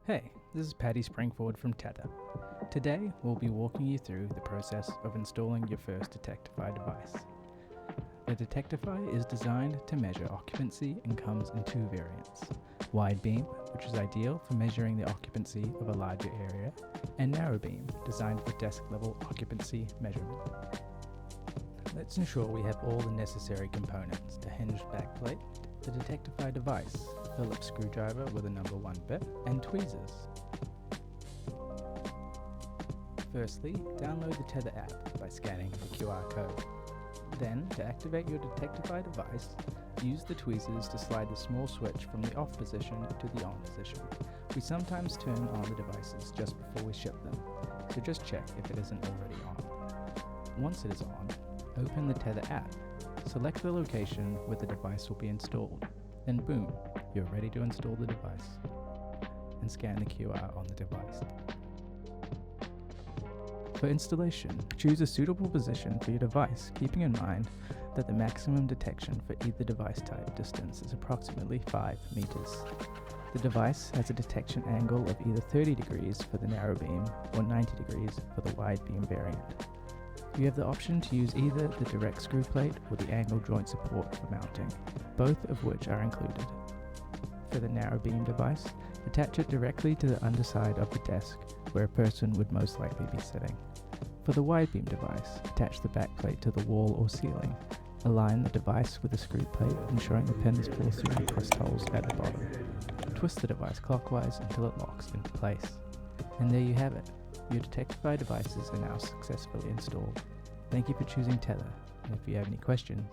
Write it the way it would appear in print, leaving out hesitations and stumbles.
Hey, this is Paddy Springford from Tether. Today, we'll be walking you through the process of installing your first Detectify device. The Detectify is designed to measure occupancy and comes in two variants: wide beam, which is ideal for measuring the occupancy of a larger area, and narrow beam, designed for desk level occupancy measurement. Let's ensure we have all the necessary components: a hinged backplate, the Detectify device, Phillips screwdriver with a number 1 bit, and tweezers. Firstly, download the Tether app by scanning the QR code. Then, to activate your Detectify device, use the tweezers to slide the small switch from the off position to the on position. We sometimes turn on the devices just before we ship them, so just check if it isn't already on. Once it is on, open the Tether app. Select the location where the device will be installed. Then boom, you're ready to install the device. And scan the QR on the device. For installation, choose a suitable position for your device, keeping in mind that the maximum detection for either device type distance is approximately 5 meters. The device has a detection angle of either 30 degrees for the narrow beam or 90 degrees for the wide beam variant. You have the option to use either the direct screw plate or the angle joint support for mounting, both of which are included. For the narrow beam device, attach it directly to the underside of the desk where a person would most likely be sitting. For the wide beam device, attach the back plate to the wall or ceiling. Align the device with the screw plate, ensuring the pins pull through the twist holes at the bottom. Twist the device clockwise until it locks into place. And there you have it. Your Detectify devices are now successfully installed. Thank you for choosing Tether, and if you have any questions,